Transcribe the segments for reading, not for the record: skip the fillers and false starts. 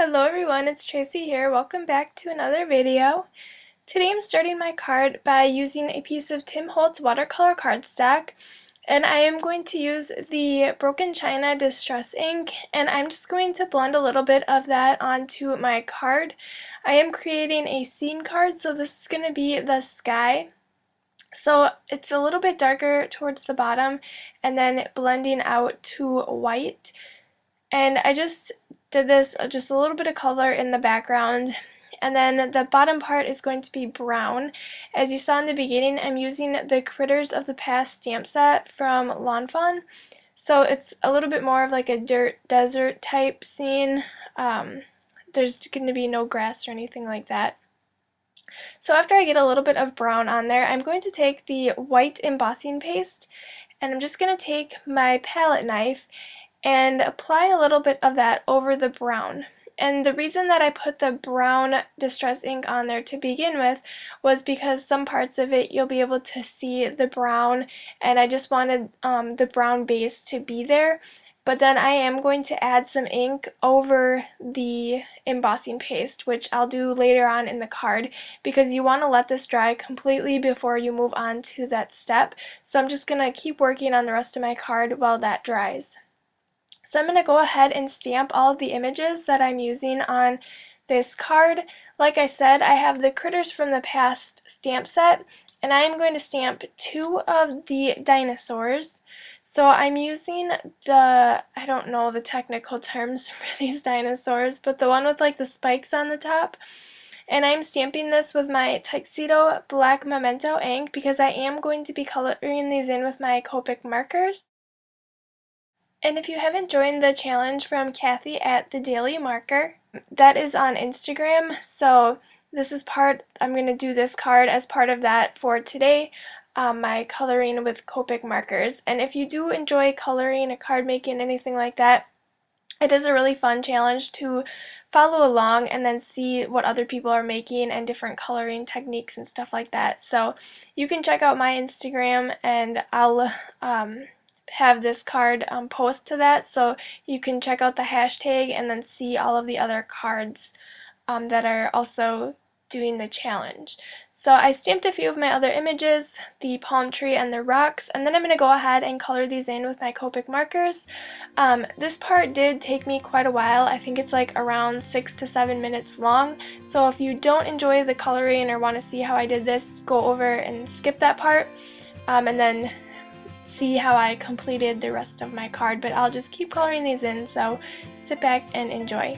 Hello everyone, it's Tracy here. Welcome back to another video. Today I'm starting my card by using a piece of Tim Holtz watercolor cardstock, and I am going to use the Broken China Distress ink, and I'm just going to blend a little bit of that onto my card. I am creating a scene card, so this is going to be the sky. So it's a little bit darker towards the bottom and then blending out to white. And I just did this, just a little bit of color in the background, and then the bottom part is going to be brown. As you saw in the beginning, I'm using the Critters of the Past stamp set from Fawn. So it's a little bit more of like a dirt desert type scene. There's going to be no grass or anything like that. So after I get a little bit of brown on there, I'm going to take the white embossing paste, and I'm just going to take my palette knife and apply a little bit of that over the brown. And the reason that I put the brown distress ink on there to begin with was because some parts of it you'll be able to see the brown, and I just wanted the brown base to be there. But then I am going to add some ink over the embossing paste, which I'll do later on in the card, because you want to let this dry completely before you move on to that step. So I'm just going to keep working on the rest of my card while that dries. So I'm going to go ahead and stamp all of the images that I'm using on this card. Like I said, I have the Critters from the Past stamp set, and I'm going to stamp 2 of the dinosaurs. So I'm using I don't know the technical terms for these dinosaurs, but the one with like the spikes on the top. And I'm stamping this with my Tuxedo Black Memento ink because I am going to be coloring these in with my Copic markers. And if you haven't joined the challenge from Kathy at the Daily Marker, that is on Instagram. So this is I'm going to do this card as part of that for today, my coloring with Copic markers. And if you do enjoy coloring, a card making, anything like that, it is a really fun challenge to follow along and then see what other people are making and different coloring techniques and stuff like that. So you can check out my Instagram, and I'll have this card post to that, so you can check out the hashtag and then see all of the other cards that are also doing the challenge. So I stamped a few of my other images, the palm tree and the rocks, and then I'm going to go ahead and color these in with my Copic markers. This part did take me quite a while. I think it's like around 6 to 7 minutes long, so if you don't enjoy the coloring or want to see how I did this, go over and skip that part, and then see how I completed the rest of my card. But I'll just keep coloring these in, so sit back and enjoy.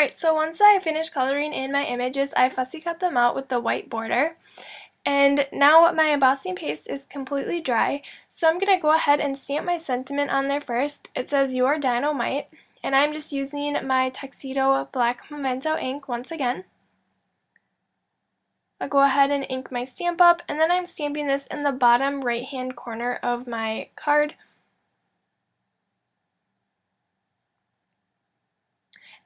Alright, so once I finished coloring in my images, I fussy cut them out with the white border. And now my embossing paste is completely dry, so I'm going to go ahead and stamp my sentiment on there first. It says Your Dynamite, and I'm just using my Tuxedo Black Memento ink once again. I'll go ahead and ink my stamp up, and then I'm stamping this in the bottom right hand corner of my card.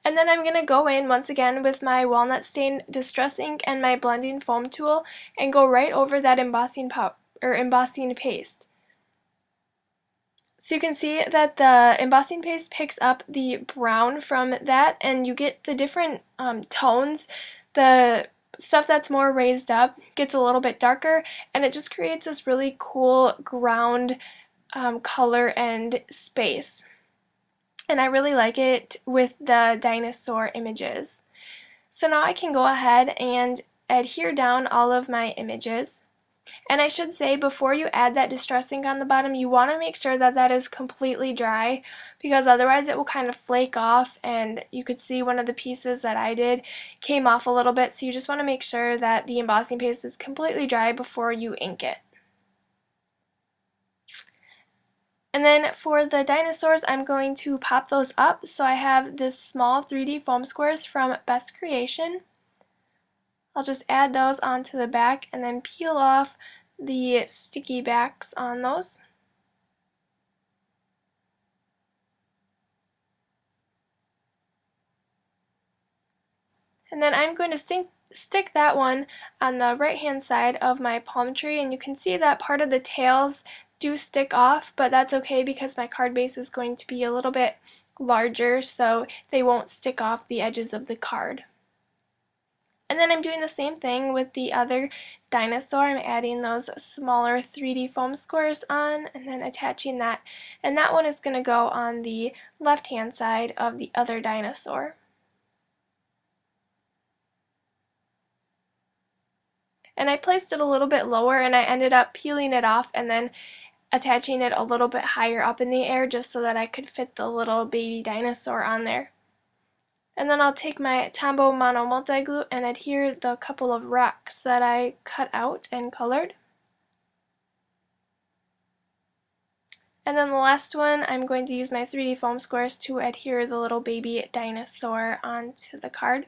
And then I'm going to go in once again with my walnut stain distress ink and my blending foam tool and go right over that embossing paste. So you can see that the embossing paste picks up the brown from that, and you get the different tones. The stuff that's more raised up gets a little bit darker, and it just creates this really cool ground color and space. And I really like it with the dinosaur images. So now I can go ahead and adhere down all of my images. And I should say, before you add that distress ink on the bottom, you want to make sure that that is completely dry, because otherwise it will kind of flake off, and you could see one of the pieces that I did came off a little bit, so you just want to make sure that the embossing paste is completely dry before you ink it. And then for the dinosaurs, I'm going to pop those up. So I have this small 3D foam squares from Best Creation. I'll just add those onto the back and then peel off the sticky backs on those. And then I'm going to stick that one on the right hand side of my palm tree, and you can see that part of the tails do stick off, but that's okay because my card base is going to be a little bit larger, so they won't stick off the edges of the card. And then I'm doing the same thing with the other dinosaur. I'm adding those smaller 3D foam squares on and then attaching that, and that one is going to go on the left hand side of the other dinosaur. And I placed it a little bit lower, and I ended up peeling it off and then attaching it a little bit higher up in the air just so that I could fit the little baby dinosaur on there. And then I'll take my Tombow Mono Multi-Glue and adhere the couple of rocks that I cut out and colored. And then the last one, I'm going to use my 3D foam squares to adhere the little baby dinosaur onto the card.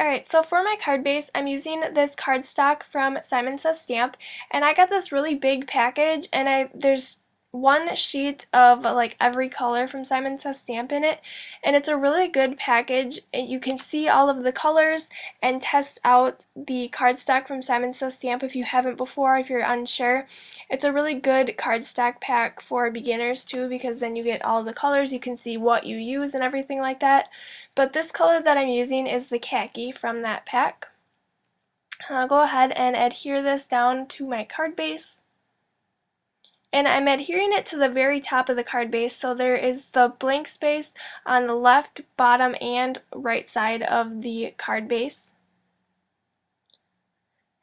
Alright, so for my card base, I'm using this cardstock from Simon Says Stamp, and I got this really big package, and there's one sheet of like every color from Simon Says Stamp in it, and it's a really good package. You can see all of the colors and test out the cardstock from Simon Says Stamp if you haven't before, if you're unsure. It's a really good cardstock pack for beginners too, because then you get all the colors, you can see what you use and everything like that. But this color that I'm using is the khaki from that pack. I'll go ahead and adhere this down to my card base. And I'm adhering it to the very top of the card base, so there is the blank space on the left, bottom, and right side of the card base.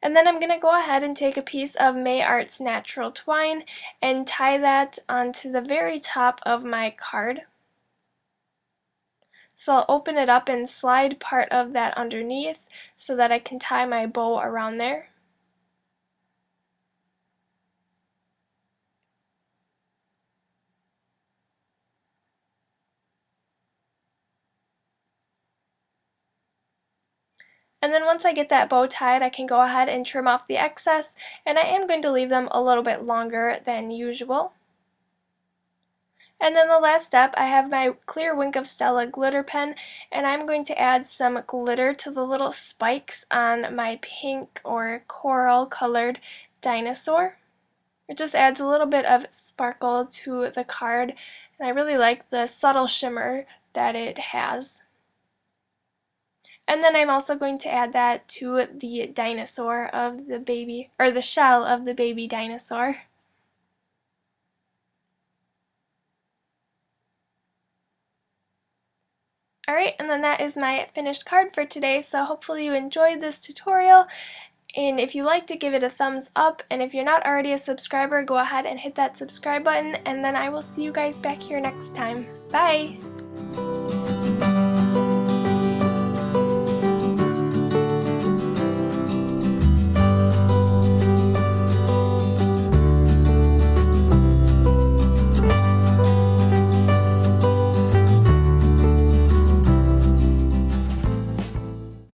And then I'm going to go ahead and take a piece of May Arts Natural Twine and tie that onto the very top of my card. So I'll open it up and slide part of that underneath so that I can tie my bow around there. And then once I get that bow tied, I can go ahead and trim off the excess, and I am going to leave them a little bit longer than usual. And then the last step, I have my clear Wink of Stella glitter pen, and I'm going to add some glitter to the little spikes on my pink or coral colored dinosaur. It just adds a little bit of sparkle to the card, and I really like the subtle shimmer that it has. And then I'm also going to add that to the dinosaur of the baby, or the shell of the baby dinosaur. Alright, and then that is my finished card for today, so hopefully you enjoyed this tutorial, And if you liked it, give it a thumbs up. And if you're not already a subscriber, go ahead and hit that subscribe button. And then I will see you guys back here next time. Bye!